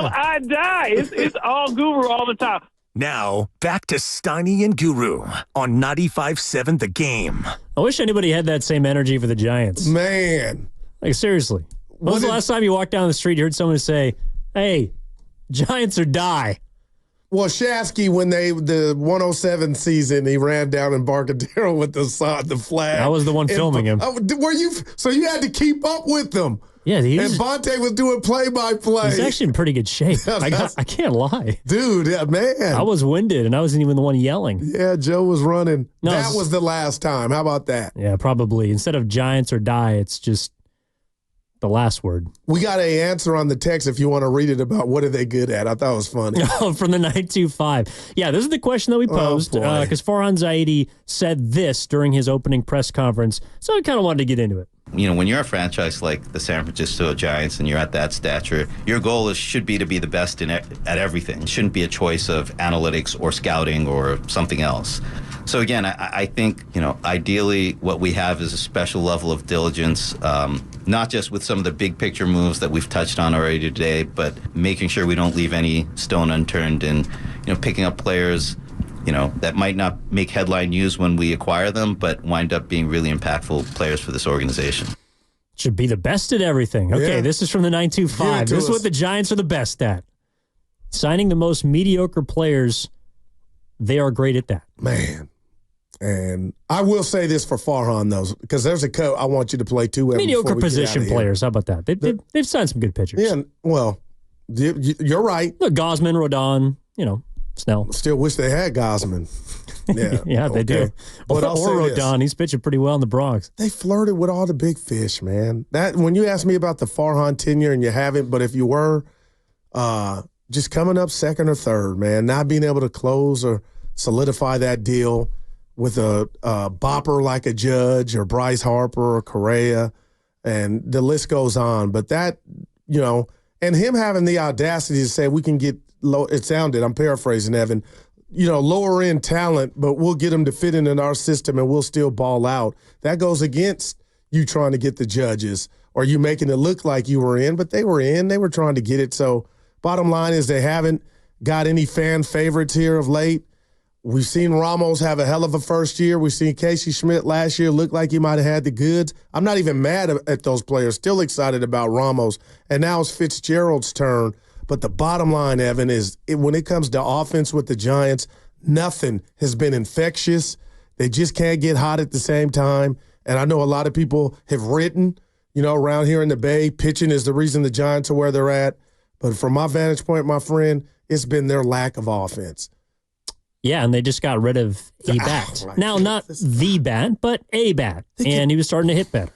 I die. It's all Guru all the time. Now, back to Steiny and Guru on 95.7 The Game. I wish anybody had that same energy for the Giants. Man. Like, seriously. When was the last time you walked down the street and heard someone say, hey, Giants or die? Well, Shasky, when the 107 season, he ran down in Barcadero with the flag. I was the one filming him. Were you? So you had to keep up with them. Yeah, and Vontae was doing play-by-play. He's actually in pretty good shape. I can't lie. Dude, yeah, man. I was winded, and I wasn't even the one yelling. Yeah, Joe was running. No, that was the last time. How about that? Yeah, probably. Instead of Giants or die, it's just the last word. We got an answer on the text if you want to read it about what are they good at. I thought it was funny. From the 925. Yeah, this is the question that we posed because Farhan Zaidi said this during his opening press conference, so I kind of wanted to get into it. You know, when you're a franchise like the San Francisco Giants and you're at that stature, your goal should be to be the best at everything. It shouldn't be a choice of analytics or scouting or something else. So again, I think, you know, ideally what we have is a special level of diligence, not just with some of the big picture moves that we've touched on already today, but making sure we don't leave any stone unturned and, you know, picking up players, you know, that might not make headline news when we acquire them, but wind up being really impactful players for this organization. Should be the best at everything. Okay, This is from the 925. This is what the Giants are the best at. Signing the most mediocre players, they are great at that. Man. And I will say this for Farhan, though, because there's a code I want you to play two. Mediocre position players. How about that? They've signed some good pitchers. Yeah, well, you're right. Look, Gosman, Rodon, you know, Snell. Still wish they had Gosman. Yeah, yeah, they do. But or Rodon, he's pitching pretty well in the Bronx. They flirted with all the big fish, man. That when you asked me about the Farhan tenure, and you haven't, but if you were, just coming up second or third, man, not being able to close or solidify that deal with a bopper like a Judge or Bryce Harper or Correa, and the list goes on. But that, you know, and him having the audacity to say we can get low, it sounded, I'm paraphrasing, Evan, you know, lower end talent, but we'll get them to fit in our system and we'll still ball out. That goes against you trying to get the Judges or you making it look like you were in, but they were in. They were trying to get it. So bottom line is they haven't got any fan favorites here of late. We've seen Ramos have a hell of a first year. We've seen Casey Schmidt last year look like he might have had the goods. I'm not even mad at those players. Still excited about Ramos. And now it's Fitzgerald's turn. But the bottom line, Evan, is when it comes to offense with the Giants, nothing has been infectious. They just can't get hot at the same time. And I know a lot of people have written, you know, around here in the Bay, pitching is the reason the Giants are where they're at. But from my vantage point, my friend, it's been their lack of offense. Yeah, and they just got rid of a bat. Now, not the bat, but a bat. And he was starting to hit better.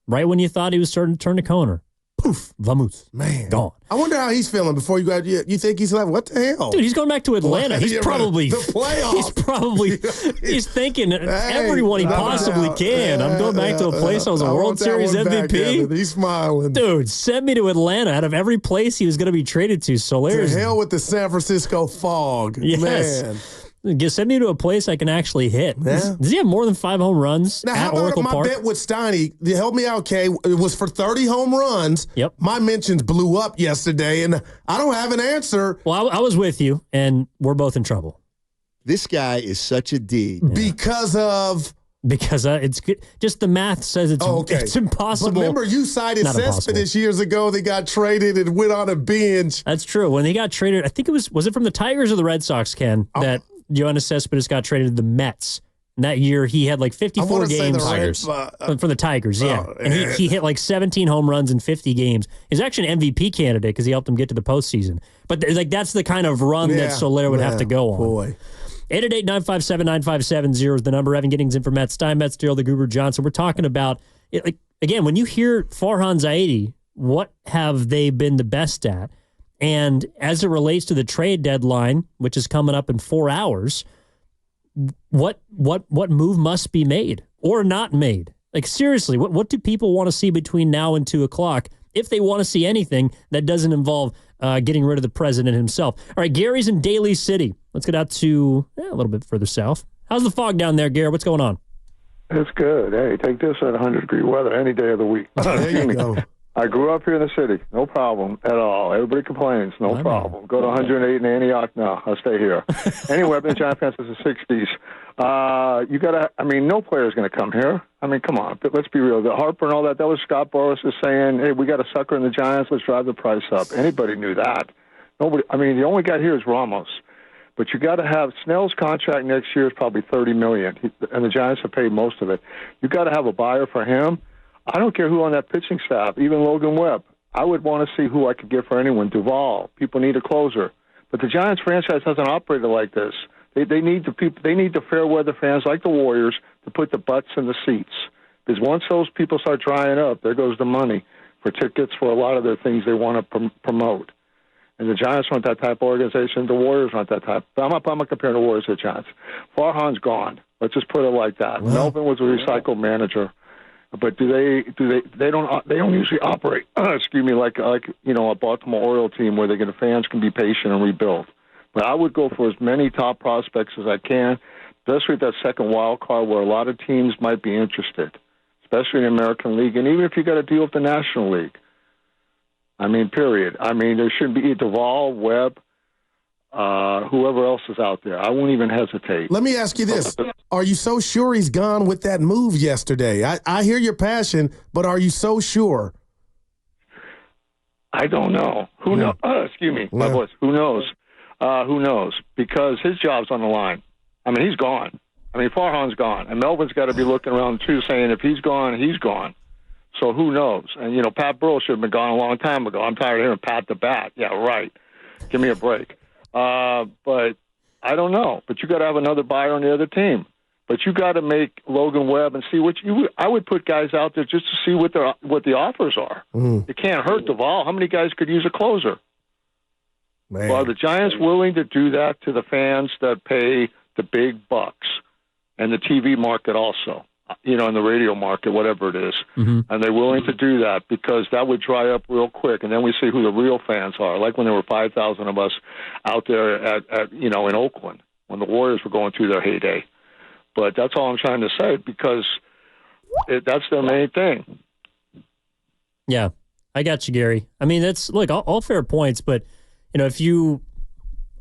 Right when you thought he was starting to turn the corner. Poof, vamoose. Man. Gone. I wonder how he's feeling before you go. You think he's like, what the hell? Dude, he's going back to Atlanta. He's probably the playoffs. He's probably he's thanking everyone he possibly can. I'm going back to a place I was a World Series MVP. He's smiling. Dude, send me to Atlanta out of every place he was going to be traded to. Solaire's. To hell with the San Francisco fog. Yes. Man. Send me to a place I can actually hit. Yeah. Does he have more than 5 home runs now, at Oracle Park? How about my bet with Steiny? Help me out, Kay. It was for 30 home runs. Yep. My mentions blew up yesterday, and I don't have an answer. Well, I was with you, and we're both in trouble. This guy is such a D. Yeah. Because it's good. Just the math says it's impossible. But remember, you cited Cespedes years ago. They got traded and went on a binge. That's true. When they got traded, I think it was it from the Tigers or the Red Sox, Ken, that Yoenis Cespedes got traded to the Mets. And that year, he had like 54 games from the Tigers, yeah. And he hit like 17 home runs in 50 games. He's actually an MVP candidate because he helped them get to the postseason. But like that's the kind of run that Soler would have to go on. Boy. 888-957-9570 is the number. Evan Giddings in for Matt Steinmetz, Daryl the Goober Johnson. We're talking about, like, again, when you hear Farhan Zaidi, what have they been the best at? And as it relates to the trade deadline, which is coming up in 4 hours, what move must be made or not made? Like, seriously, what do people want to see between now and 2 o'clock if they want to see anything that doesn't involve getting rid of the president himself? All right, Gary's in Daly City. Let's get out to a little bit further south. How's the fog down there, Gary? What's going on? It's good. Hey, take this at 100-degree weather any day of the week. There you go. I grew up here in the city. No problem at all. Everybody complains. No problem. Go to 108 in Antioch. No, I'll stay here. Anyway, I've been a Giant fan since the 60s. You got to, I mean, no player's going to come here. I mean, come on. Let's be real. The Harper and all that was Scott Boras is saying, hey, we got a sucker in the Giants. Let's drive the price up. Anybody knew that. Nobody. I mean, the only guy here is Ramos. But you got to have Snell's contract next year is probably $30 million, and the Giants have paid most of it. You got to have a buyer for him. I don't care who on that pitching staff, even Logan Webb. I would want to see who I could get for anyone. Duvall. People need a closer, but the Giants franchise hasn't operated like this. They need the people. They need the fair weather fans like the Warriors to put the butts in the seats. Because once those people start drying up, there goes the money for tickets for a lot of their things they want to promote. And the Giants aren't that type of organization. The Warriors aren't that type. I'm not comparing the Warriors to the Giants. Farhan's gone. Let's just put it like that. Well, Melvin was a recycled manager. But they don't usually operate, excuse me, like a Baltimore Oriole team where the fans can be patient and rebuild. But I would go for as many top prospects as I can, especially at that second wild card where a lot of teams might be interested, especially in the American League, and even if you got to deal with the National League. I mean, period. I mean, there shouldn't be Duvall, Webb, whoever else is out there. I won't even hesitate. Let me ask you this. Are you so sure he's gone with that move yesterday? I hear your passion, but are you so sure? I don't know. Who knows? Excuse me, my voice. Who knows? Who knows? Because his job's on the line. I mean, he's gone. I mean, Farhan's gone. And Melvin's got to be looking around, too, saying if he's gone, he's gone. So who knows? And, Pat Burrell should have been gone a long time ago. I'm tired of hearing Pat the Bat. Yeah, right. Give me a break. But I don't know. But you got to have another buyer on the other team. But you got to make Logan Webb and see I would put guys out there just to see what the offers are. Mm. It can't hurt Duvall. How many guys could use a closer? Man. Well, are the Giants willing to do that to the fans that pay the big bucks and the TV market also? And the radio market, whatever it is. Mm-hmm. And they're willing to do that because that would dry up real quick. And then we see who the real fans are, like when there were 5,000 of us out there at in Oakland when the Warriors were going through their heyday. But that's all I'm trying to say because that's their main thing. Yeah, I got you, Gary. I mean, that's all fair points, but if you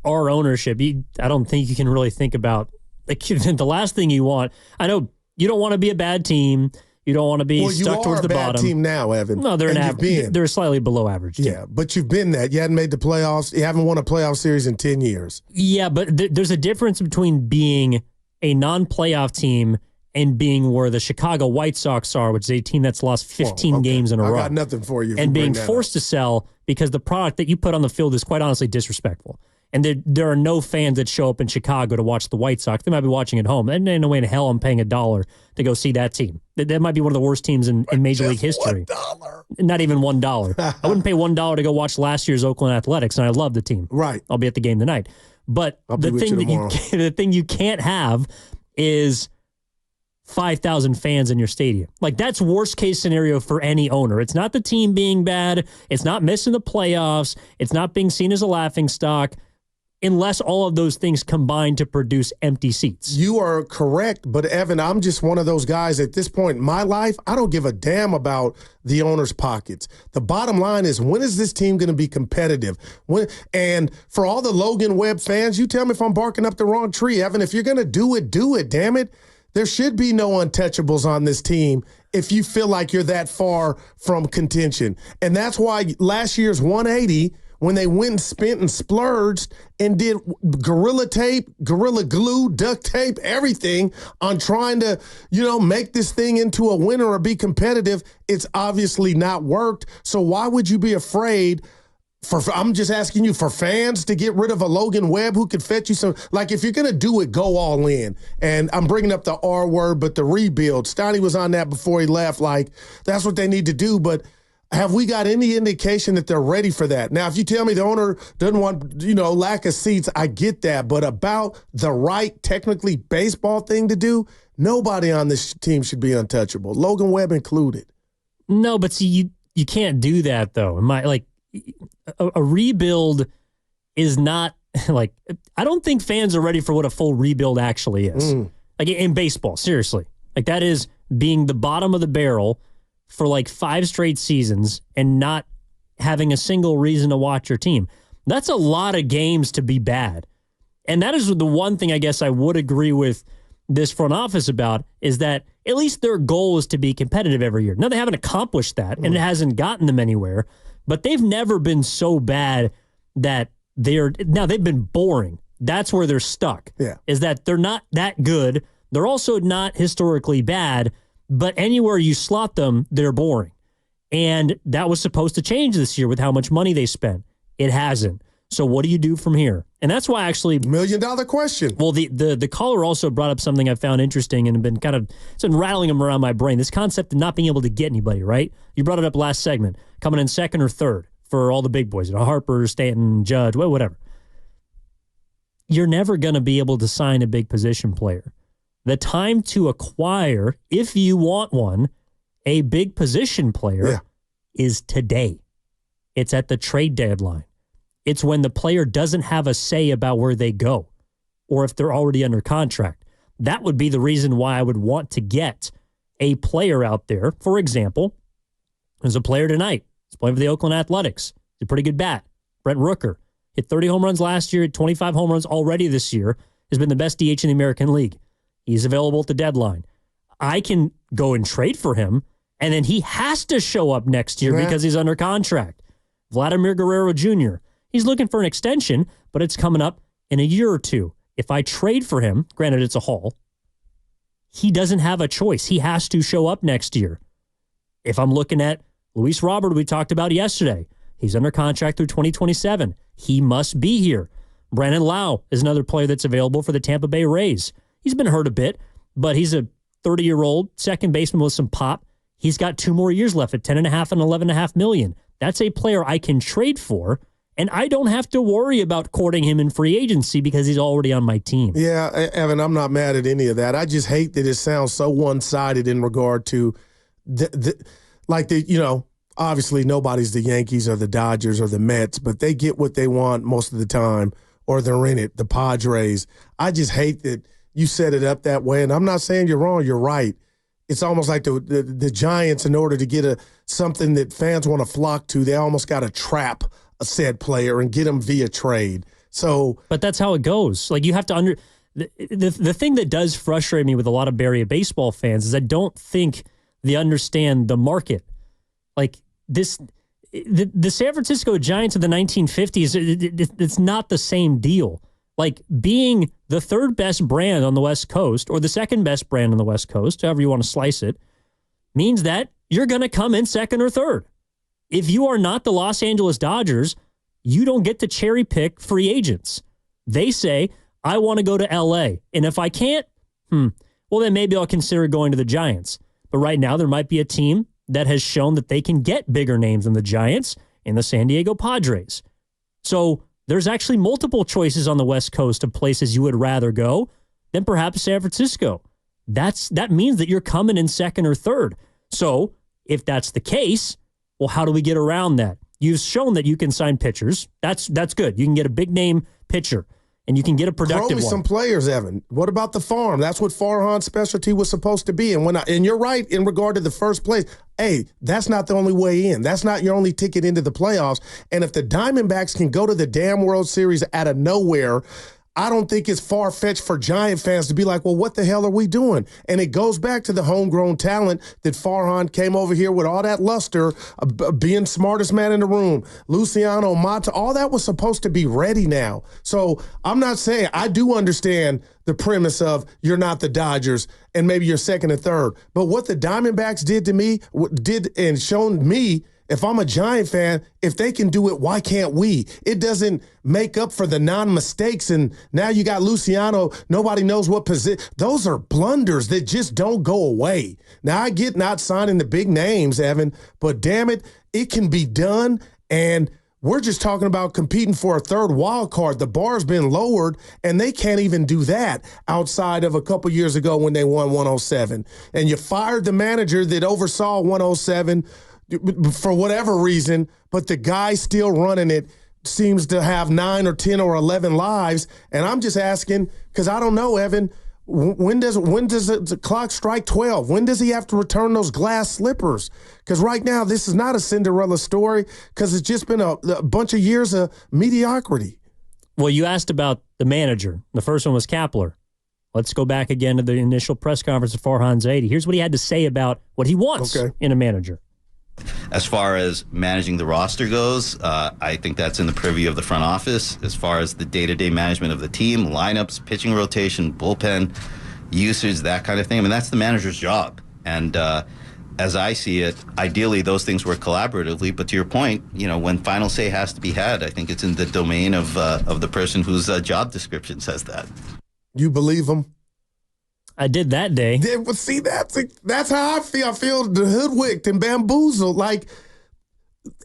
are ownership, I don't think you can really think about the last thing you want. I know. You don't want to be a bad team. You don't want to be stuck towards the bottom. You are a bad team now, Evan. No, they're slightly below average team. Yeah, but you've been that. You hadn't made the playoffs. You haven't won a playoff series in 10 years. Yeah, but there's a difference between being a non-playoff team and being where the Chicago White Sox are, which is a team that's lost 15 games in a row. I got nothing for you. And being forced to sell because the product that you put on the field is quite honestly disrespectful. And there are no fans that show up in Chicago to watch the White Sox. They might be watching at home. And no way in hell I'm paying $1 to go see that team. That might be one of the worst teams in Major League history. $1. Not even $1. I wouldn't pay $1 to go watch last year's Oakland Athletics, and I love the team. Right. I'll be at the game tonight. But the thing you can't have is 5,000 fans in your stadium. That's worst case scenario for any owner. It's not the team being bad. It's not missing the playoffs. It's not being seen as a laughingstock. Unless all of those things combine to produce empty seats. You are correct, but Evan, I'm just one of those guys at this point in my life, I don't give a damn about the owner's pockets. The bottom line is, when is this team going to be competitive? And for all the Logan Webb fans, you tell me if I'm barking up the wrong tree, Evan. If you're going to do it, damn it. There should be no untouchables on this team if you feel like you're that far from contention. And that's why last year's 180, when they went and spent and splurged and did Gorilla Tape, Gorilla Glue, duct tape, everything on trying to, make this thing into a winner or be competitive, it's obviously not worked. So why would you be afraid I'm just asking you, for fans to get rid of a Logan Webb who could fetch you some, if you're going to do it, go all in. And I'm bringing up the R word, but the rebuild, Steiny was on that before he left, that's what they need to do. But have we got any indication that they're ready for that? Now, if you tell me the owner doesn't want, lack of seats, I get that. But about the right, technically baseball thing to do, nobody on this team should be untouchable, Logan Webb included. No, but see, you can't do that, though. A rebuild is not, I don't think fans are ready for what a full rebuild actually is. In baseball, seriously. That is being the bottom of the barrel, for like 5 straight seasons and not having a single reason to watch your team. That's a lot of games to be bad. And that is the one thing I guess I would agree with this front office about, is that at least their goal is to be competitive every year. Now, they haven't accomplished that, and it hasn't gotten them anywhere, but they've never been so bad that they've been boring. That's where they're stuck. Yeah. Is that they're not that good. They're also not historically bad, but anywhere you slot them, they're boring. And that was supposed to change this year with how much money they spent. It hasn't. So what do you do from here? And that's why actually $1 million question. Well, the caller also brought up something I found interesting and been it's been rattling them around my brain. This concept of not being able to get anybody, right? You brought it up last segment, coming in second or third for all the big boys, Harper, Stanton, Judge, whatever. You're never going to be able to sign a big position player. The time to acquire, if you want one, a big position player is today. It's at the trade deadline. It's when the player doesn't have a say about where they go or if they're already under contract. That would be the reason why I would want to get a player out there. For example, there's a player tonight. He's playing for the Oakland Athletics. He's a pretty good bat. Brent Rooker hit 30 home runs last year, 25 home runs already this year, has been the best DH in the American League. He's available at the deadline. I can go and trade for him, and then he has to show up next year because he's under contract. Vladimir Guerrero Jr., he's looking for an extension, but it's coming up in a year or two. If I trade for him, granted it's a haul, he doesn't have a choice. He has to show up next year. If I'm looking at Luis Robert, we talked about yesterday, he's under contract through 2027. He must be here. Brandon Lau is another player that's available for the Tampa Bay Rays. He's been hurt a bit, but he's a 30-year-old second baseman with some pop. He's got 2 more years left at $10.5 and $11.5 million. That's a player I can trade for, and I don't have to worry about courting him in free agency because he's already on my team. Yeah, Evan, I'm not mad at any of that. I just hate that it sounds so one-sided in regard to obviously nobody's the Yankees or the Dodgers or the Mets, but they get what they want most of the time, or they're in it, the Padres. I just hate that you set it up that way, and I'm not saying you're wrong. You're right. It's almost like the Giants, in order to get something that fans want to flock to, they almost got to trap a said player and get them via trade. So, but that's how it goes. Like, you have to the thing that does frustrate me with a lot of Bay Area baseball fans is I don't think they understand the market. Like the San Francisco Giants of the 1950s, it's not the same deal. Like, being the third best brand on the West Coast or the second best brand on the West Coast, however you want to slice it, means that you're going to come in second or third. If you are not the Los Angeles Dodgers, you don't get to cherry pick free agents. They say, I want to go to LA. And if I can't, well, then maybe I'll consider going to the Giants. But right now, there might be a team that has shown that they can get bigger names than the Giants and the San Diego Padres. So there's actually multiple choices on the West Coast of places you would rather go than perhaps San Francisco. That means that you're coming in second or third. So if that's the case, well, how do we get around that? You've shown that you can sign pitchers. That's good. You can get a big name pitcher, and you can get a productive Throw me one. some players, Evan. What about the farm? That's what Farhan's specialty was supposed to be. And you're right in regard to the first place. Hey, that's not the only way in. That's not your only ticket into the playoffs. And if the Diamondbacks can go to the damn World Series out of nowhere, I don't think it's far-fetched for Giant fans to be like, well, what the hell are we doing? And it goes back to the homegrown talent that Farhan came over here with all that luster, being smartest man in the room. Luciano, Mata, all that was supposed to be ready now. So I'm not saying, I do understand the premise of you're not the Dodgers and maybe you're second and third. But what the Diamondbacks did to me, and shown me, if I'm a Giant fan, if they can do it, why can't we? It doesn't make up for the non-mistakes, and now you got Luciano. Nobody knows what position. Those are blunders that just don't go away. Now, I get not signing the big names, Evan, but damn it, it can be done, and we're just talking about competing for a third wild card. The bar's been lowered, and they can't even do that outside of a couple years ago when they won 107. And you fired the manager that oversaw 107 for whatever reason, but the guy still running it seems to have 9 or 10 or 11 lives. And I'm just asking, because I don't know, Evan, When does the clock strike 12? When does he have to return those glass slippers? Because right now, this is not a Cinderella story because it's just been a bunch of years of mediocrity. Well, you asked about the manager. The first one was Kapler. Let's go back again to the initial press conference of Farhans 80. Here's what he had to say about what he wants in a manager. As far as managing the roster goes, I think that's in the purview of the front office. As far as the day-to-day management of the team, lineups, pitching rotation, bullpen, usage, that kind of thing, I mean, that's the manager's job. And as I see it, ideally those things work collaboratively. But to your point, when final say has to be had, I think it's in the domain of the person whose job description says that. You believe him? I did that day. But see, that's how I feel. I feel hoodwinked and bamboozled. Like,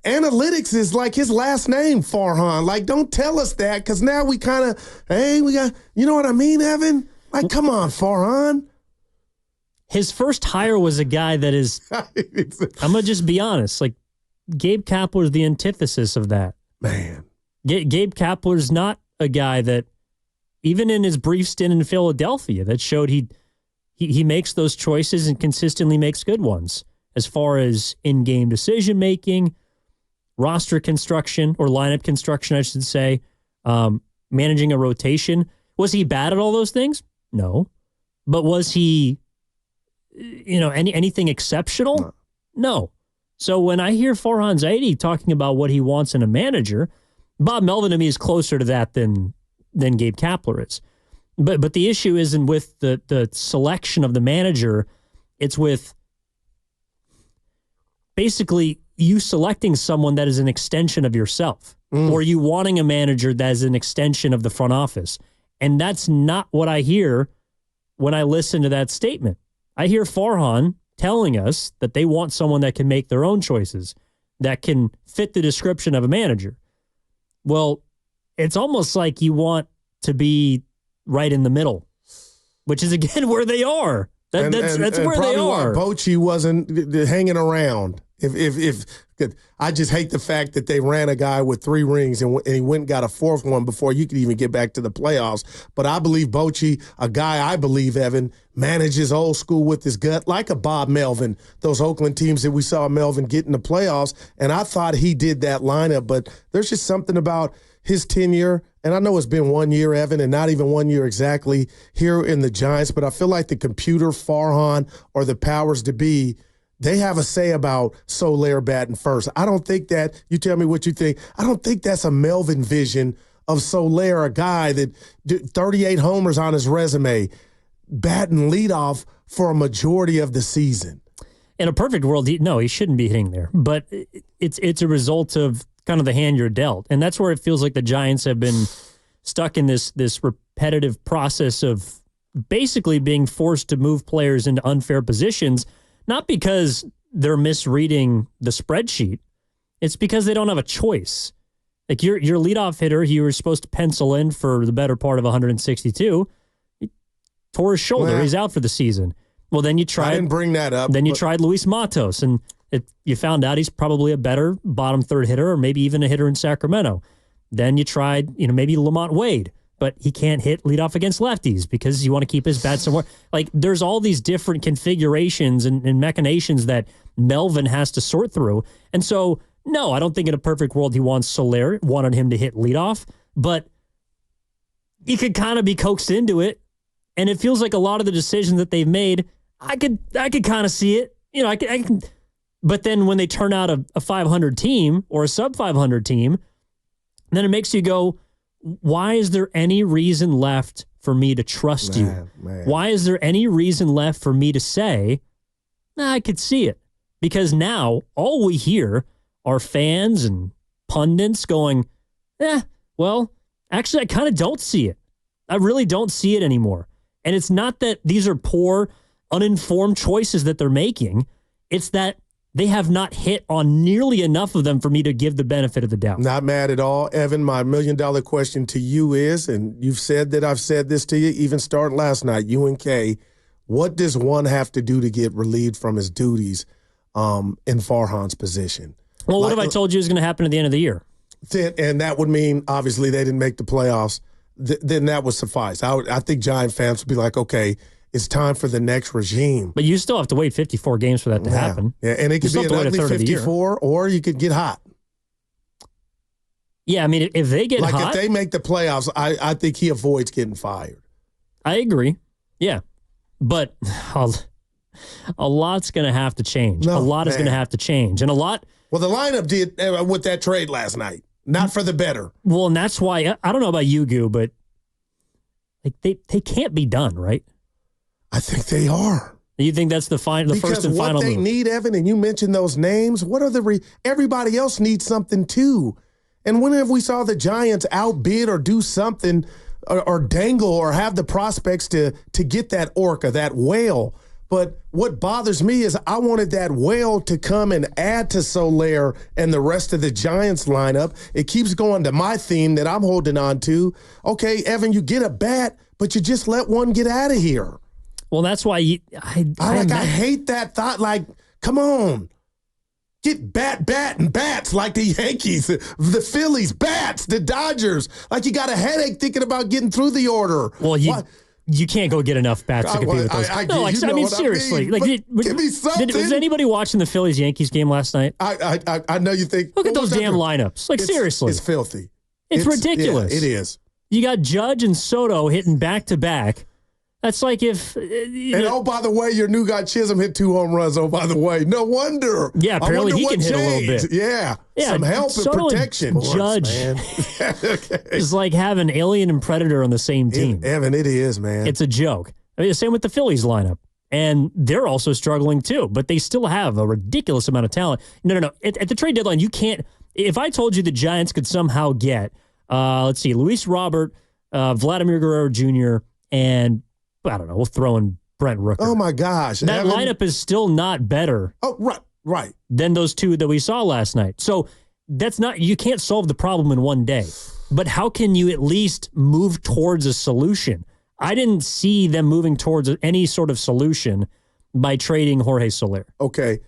analytics is like his last name, Farhan. Like, don't tell us that because now we kind of, we got, you know what I mean, Evan? Like, come on, Farhan. His first hire was a guy that is, I'm going to just be honest, like, Gabe Kapler is the antithesis of that. Man. Gabe Kapler's not a guy that, even in his brief stint in Philadelphia, that showed he makes those choices and consistently makes good ones as far as in-game decision-making, roster construction, or lineup construction, I should say, managing a rotation. Was he bad at all those things? No. But was he, anything exceptional? No. So when I hear Farhan Zaidi talking about what he wants in a manager, Bob Melvin to me is closer to that than Gabe Kapler is. But the issue isn't with the selection of the manager. It's with basically you selecting someone that is an extension of yourself or you wanting a manager that is an extension of the front office. And that's not what I hear when I listen to that statement. I hear Farhan telling us that they want someone that can make their own choices, that can fit the description of a manager. Well, it's almost like you want to be right in the middle, which is, again, where they are. That's where they are. Bochy wasn't hanging around. If I just hate the fact that they ran a guy with 3 rings and he went and got a 4th one before you could even get back to the playoffs. But I believe Bochy, a guy I believe, Evan, manages old school with his gut like a Bob Melvin, those Oakland teams that we saw Melvin get in the playoffs. And I thought he did that lineup, but there's just something about his tenure, and I know it's been 1 year, Evan, and not even 1 year exactly here in the Giants, but I feel like the computer, Farhan, or the powers to be, they have a say about Soler batting first. I don't think that, you tell me what you think, I don't think that's a Melvin vision of Soler, a guy that 38 homers on his resume, batting leadoff for a majority of the season. In a perfect world, he shouldn't be hitting there, but it's a result of kind of the hand you're dealt. And that's where it feels like the Giants have been stuck in this repetitive process of basically being forced to move players into unfair positions, not because they're misreading the spreadsheet. It's because they don't have a choice. Like your leadoff hitter, you were supposed to pencil in for the better part of 162. He tore his shoulder. Well, he's out for the season. Well, then you tried. I didn't bring that up. Then you tried Luis Matos, and you found out he's probably a better bottom third hitter, or maybe even a hitter in Sacramento. Then you tried, maybe Lamont Wade, but he can't hit leadoff against lefties because you want to keep his bat somewhere. Like, there's all these different configurations and machinations that Melvin has to sort through. And so, no, I don't think in a perfect world he wanted him to hit leadoff, but he could kind of be coaxed into it. And it feels like a lot of the decisions that they've made, I could kind of see it. I can. But then when they turn out a 500 team or a sub 500 team, then it makes you go, why is there any reason left for me to trust you? Man. Why is there any reason left for me to say, I could see it? Because now all we hear are fans and pundits going, well, actually, I kind of don't see it. I really don't see it anymore. And it's not that these are poor, uninformed choices that they're making. It's that they have not hit on nearly enough of them for me to give the benefit of the doubt. Not mad at all. Evan, my $1 million question to you is, and you've said that I've said this to you, even starting last night, you and Kay, what does one have to do to get relieved from his duties in Farhan's position? Well, what have I told you is going to happen at the end of the year? And that would mean, obviously, they didn't make the playoffs. then that would suffice. I think Giant fans would be like, okay, it's time for the next regime. But you still have to wait 54 games for that to happen. Yeah, and it could be an ugly 54, or you could get hot. Yeah, I mean, if they get hot. If they make the playoffs, I think he avoids getting fired. I agree. Yeah. But a lot's going to have to change. A lot is going to have to change. And a lot. Well, the lineup did with that trade last night. Not for the better. Well, and that's why, I don't know about you, Goo, but like they can't be done, right? I think they are. You think that's the first and final move? Because what they need, Evan, and you mentioned those names, what are everybody else needs something too. And whenever we saw the Giants outbid or do something or dangle or have the prospects to get that orca, that whale. But what bothers me is I wanted that whale to come and add to Soler and the rest of the Giants lineup. It keeps going to my theme that I'm holding on to. Okay, Evan, you get a bat, but you just let one get out of here. Well, that's why I hate that thought. Like, come on. Get bat, and bats like the Yankees, the Phillies, bats, the Dodgers. Like you got a headache thinking about getting through the order. Well, you can't go get enough bats to compete with those. I mean, seriously. Give me something. Was anybody watching the Phillies-Yankees game last night? I know you think. Look at those damn lineups. Like, seriously. It's filthy. It's ridiculous. Yeah, it is. You got Judge and Soto hitting back-to-back. That's like if... oh, by the way, your new guy Chisholm hit 2 home runs. Oh, by the way. No wonder. Yeah, apparently he can hit a little bit. Yeah. Some help and protection. Judge is like having Alien and Predator on the same team. Evan, it is, man. It's a joke. I mean, the same with the Phillies lineup. And they're also struggling too, but they still have a ridiculous amount of talent. No. At the trade deadline, you can't... If I told you the Giants could somehow get, let's see, Luis Robert, Vladimir Guerrero Jr., and... I don't know. We'll throw in Brent Rooker. Oh, my gosh. That lineup is still not better. Oh, right. Than those two that we saw last night. So you can't solve the problem in one day. But how can you at least move towards a solution? I didn't see them moving towards any sort of solution by trading Jorge Soler. Okay.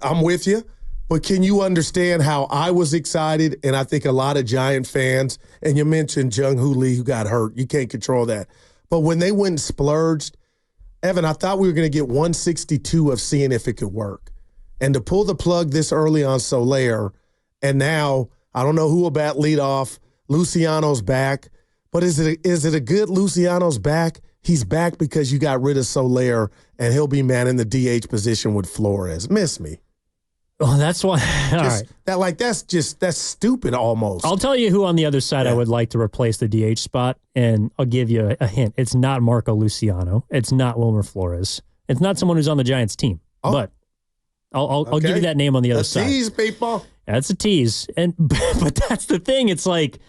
I'm with you, but can you understand how I was excited, and I think a lot of Giant fans, and you mentioned Jung Hoo Lee who got hurt. You can't control that. But when they went and splurged, Evan, I thought we were going to get 162 of seeing if it could work. And to pull the plug this early on Soler, and now I don't know who will bat leadoff. Luciano's back. But is it a good Luciano's back? He's back because you got rid of Soler, and he'll be manning the DH position with Flores. Miss me. Oh, that's why. All right. That's stupid almost. I'll tell you who on the other side I would like to replace the DH spot, and I'll give you a hint. It's not Marco Luciano. It's not Wilmer Flores. It's not someone who's on the Giants team. Oh. But I'll give you that name on the other side. Tease, people. That's a tease. But that's the thing. It's like,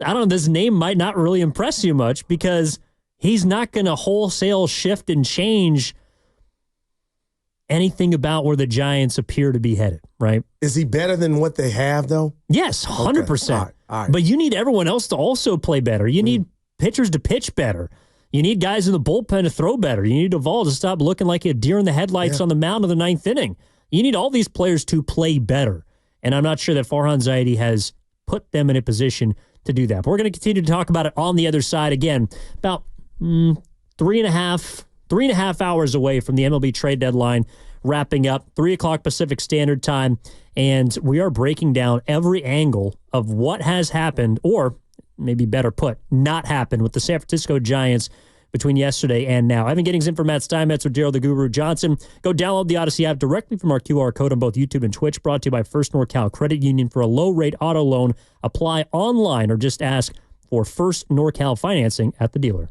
I don't know, this name might not really impress you much because he's not going to wholesale shift and change anything about where the Giants appear to be headed, right? Is he better than what they have, though? Yes, 100%. Okay. All right. But you need everyone else to also play better. You need pitchers to pitch better. You need guys in the bullpen to throw better. You need Duvall to stop looking like a deer in the headlights on the mound of the 9th inning. You need all these players to play better. And I'm not sure that Farhan Zaidi has put them in a position to do that. But we're going to continue to talk about it on the other side again, about 3.5 hours away from the MLB trade deadline wrapping up, 3 o'clock Pacific Standard Time, and we are breaking down every angle of what has happened, or maybe better put, not happened with the San Francisco Giants between yesterday and now. Evan Giddings in for Matt Steinmetz with Gerald the Guru Johnson. Go download the Odyssey app directly from our QR code on both YouTube and Twitch, brought to you by First NorCal Credit Union for a low-rate auto loan. Apply online or just ask for First NorCal financing at the dealer.